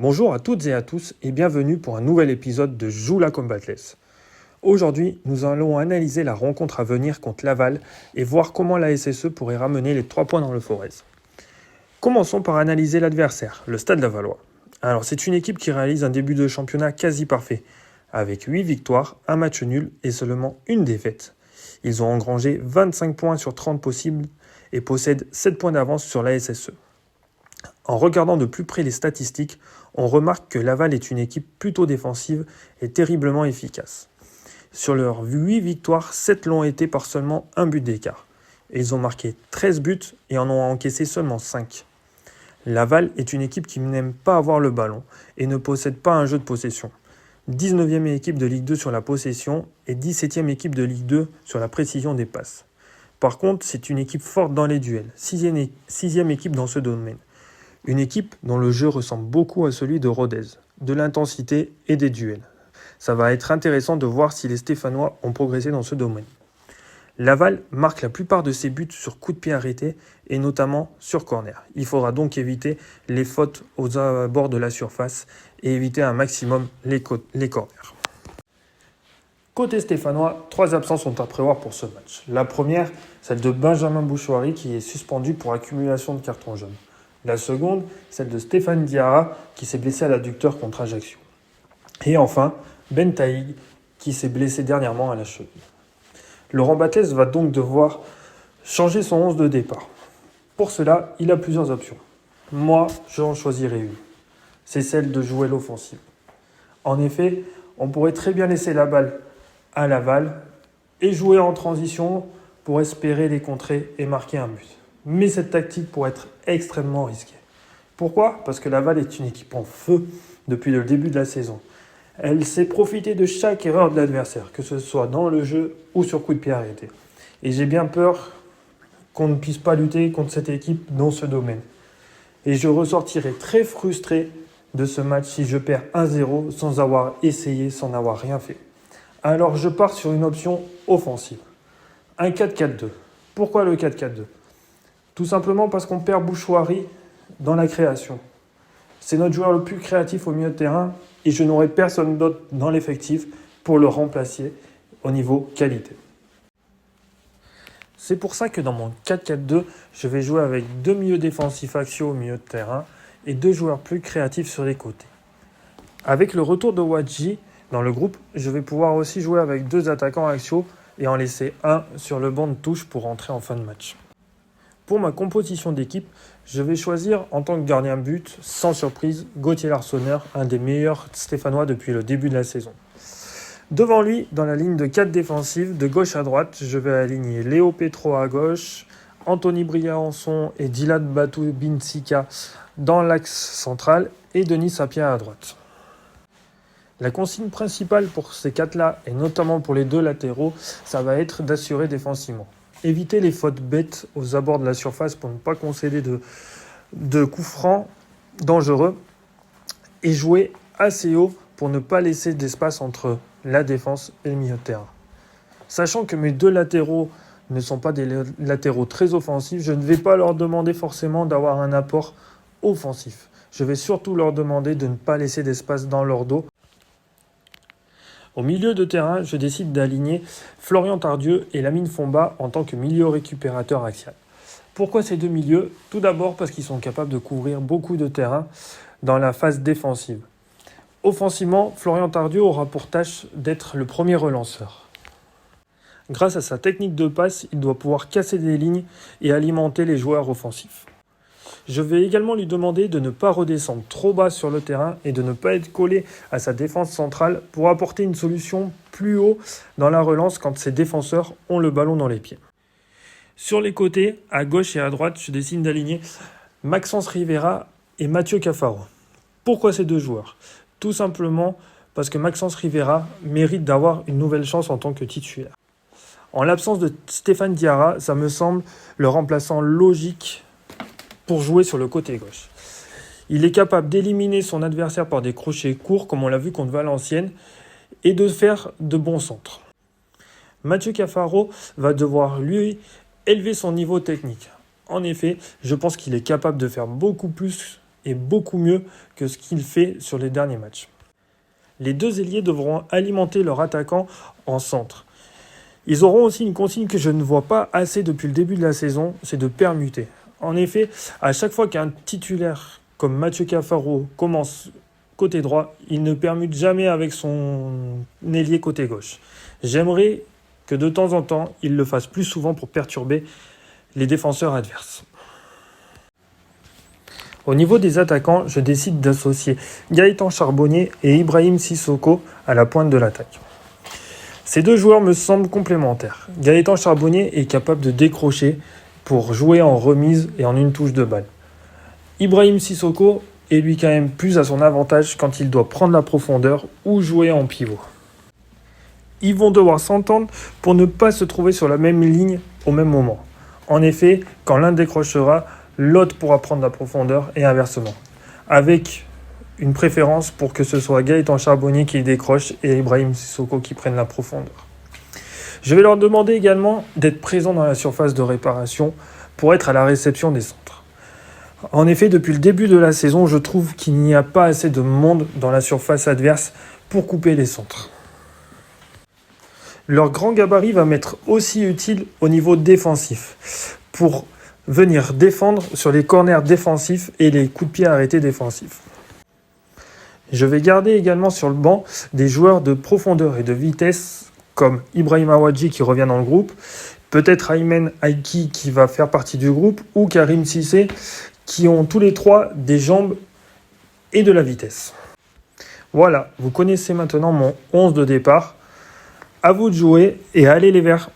Bonjour à toutes et à tous et bienvenue pour un nouvel épisode de Joue la Combatless. Aujourd'hui, nous allons analyser la rencontre à venir contre Laval et voir comment la SSE pourrait ramener les 3 points dans le Forez. Commençons par analyser l'adversaire, le Stade Lavallois. Alors c'est une équipe qui réalise un début de championnat quasi parfait, avec 8 victoires, un match nul et seulement une défaite. Ils ont engrangé 25 points sur 30 possibles et possèdent 7 points d'avance sur la SSE. En regardant de plus près les statistiques, on remarque que Laval est une équipe plutôt défensive et terriblement efficace. Sur leurs 8 victoires, 7 l'ont été par seulement un but d'écart. Ils ont marqué 13 buts et en ont encaissé seulement 5. Laval est une équipe qui n'aime pas avoir le ballon et ne possède pas un jeu de possession. 19e équipe de Ligue 2 sur la possession et 17e équipe de Ligue 2 sur la précision des passes. Par contre, c'est une équipe forte dans les duels, 6e équipe dans ce domaine. Une équipe dont le jeu ressemble beaucoup à celui de Rodez, de l'intensité et des duels. Ça va être intéressant de voir si les Stéphanois ont progressé dans ce domaine. Laval marque la plupart de ses buts sur coups de pied arrêtés et notamment sur corner. Il faudra donc éviter les fautes aux abords de la surface et éviter un maximum les corners. Côté stéphanois, 3 absences sont à prévoir pour ce match. La première, celle de Benjamin Bouchouari qui est suspendu pour accumulation de cartons jaunes. La seconde, celle de Stéphane Diarra qui s'est blessé à l'adducteur contre Ajaccio. Et enfin, Ben Taïg qui s'est blessé dernièrement à la cheville. Laurent Batles va donc devoir changer son 11 de départ. Pour cela, il a plusieurs options. Moi, j'en choisirais une. C'est celle de jouer l'offensive. En effet, on pourrait très bien laisser la balle à Laval et jouer en transition pour espérer les contrer et marquer un but. Mais cette tactique pourrait être extrêmement risquée. Pourquoi ? Parce que Laval est une équipe en feu depuis le début de la saison. Elle sait profiter de chaque erreur de l'adversaire, que ce soit dans le jeu ou sur coup de pied arrêté. Et j'ai bien peur qu'on ne puisse pas lutter contre cette équipe dans ce domaine. Et je ressortirai très frustré de ce match si je perds 1-0 sans avoir essayé, sans avoir rien fait. Alors je pars sur une option offensive. Un 4-4-2. Pourquoi le 4-4-2 ? Tout simplement parce qu'on perd Bouchouari dans la création. C'est notre joueur le plus créatif au milieu de terrain et je n'aurai personne d'autre dans l'effectif pour le remplacer au niveau qualité. C'est pour ça que dans mon 4-4-2, je vais jouer avec 2 milieux défensifs axiaux au milieu de terrain et 2 joueurs plus créatifs sur les côtés. Avec le retour de Wadji dans le groupe, je vais pouvoir aussi jouer avec 2 attaquants axiaux et en laisser un sur le banc de touche pour rentrer en fin de match. Pour ma composition d'équipe, je vais choisir en tant que gardien but, sans surprise, Gauthier Larsonneur, un des meilleurs Stéphanois depuis le début de la saison. Devant lui, dans la ligne de 4 défensives, de gauche à droite, je vais aligner Léo Petro à gauche, Anthony Briançon et Dylan Batou-Binsika dans l'axe central et Denis Sapien à droite. La consigne principale pour ces 4-là, et notamment pour les 2 latéraux, ça va être d'assurer défensivement. Éviter les fautes bêtes aux abords de la surface pour ne pas concéder de coups francs dangereux et jouer assez haut pour ne pas laisser d'espace entre la défense et le milieu de terrain. Sachant que mes 2 latéraux ne sont pas des latéraux très offensifs, je ne vais pas leur demander forcément d'avoir un apport offensif. Je vais surtout leur demander de ne pas laisser d'espace dans leur dos. Au milieu de terrain, je décide d'aligner Florian Tardieu et Lamine Fomba en tant que milieu récupérateur axial. Pourquoi ces 2 milieux ? Tout d'abord parce qu'ils sont capables de couvrir beaucoup de terrain dans la phase défensive. Offensivement, Florian Tardieu aura pour tâche d'être le premier relanceur. Grâce à sa technique de passe, il doit pouvoir casser des lignes et alimenter les joueurs offensifs. Je vais également lui demander de ne pas redescendre trop bas sur le terrain et de ne pas être collé à sa défense centrale pour apporter une solution plus haut dans la relance quand ses défenseurs ont le ballon dans les pieds. Sur les côtés, à gauche et à droite, je décide d'aligner Maxence Rivera et Mathieu Cafaro. Pourquoi ces 2 joueurs ? Tout simplement parce que Maxence Rivera mérite d'avoir une nouvelle chance en tant que titulaire. En l'absence de Stéphane Diarra, ça me semble le remplaçant logique pour jouer sur le côté gauche. Il est capable d'éliminer son adversaire par des crochets courts, comme on l'a vu contre Valenciennes, et de faire de bons centres. Mathieu Cafaro va devoir, lui, élever son niveau technique. En effet, je pense qu'il est capable de faire beaucoup plus est beaucoup mieux que ce qu'il fait sur les derniers matchs. Les deux ailiers devront alimenter leur attaquant en centre. Ils auront aussi une consigne que je ne vois pas assez depuis le début de la saison, c'est de permuter. En effet, à chaque fois qu'un titulaire comme Mathieu Cafaro commence côté droit, il ne permute jamais avec son ailier côté gauche. J'aimerais que de temps en temps, il le fasse plus souvent pour perturber les défenseurs adverses. Au niveau des attaquants, je décide d'associer Gaëtan Charbonnier et Ibrahim Sissoko à la pointe de l'attaque. Ces deux joueurs me semblent complémentaires. Gaëtan Charbonnier est capable de décrocher pour jouer en remise et en une touche de balle. Ibrahim Sissoko est lui quand même plus à son avantage quand il doit prendre la profondeur ou jouer en pivot. Ils vont devoir s'entendre pour ne pas se trouver sur la même ligne au même moment. En effet, quand l'un décrochera, l'autre pourra prendre la profondeur et inversement. Avec une préférence pour que ce soit Gaëtan Charbonnier qui décroche et Ibrahim Sissoko qui prenne la profondeur. Je vais leur demander également d'être présents dans la surface de réparation pour être à la réception des centres. En effet, depuis le début de la saison, je trouve qu'il n'y a pas assez de monde dans la surface adverse pour couper les centres. Leur grand gabarit va m'être aussi utile au niveau défensif pour venir défendre sur les corners défensifs et les coups de pied arrêtés défensifs. Je vais garder également sur le banc des joueurs de profondeur et de vitesse comme Ibrahim Awadji qui revient dans le groupe, peut-être Aymen Aiki qui va faire partie du groupe ou Karim Cissé qui ont tous les trois des jambes et de la vitesse. Voilà, vous connaissez maintenant mon 11 de départ. À vous de jouer et allez les Verts!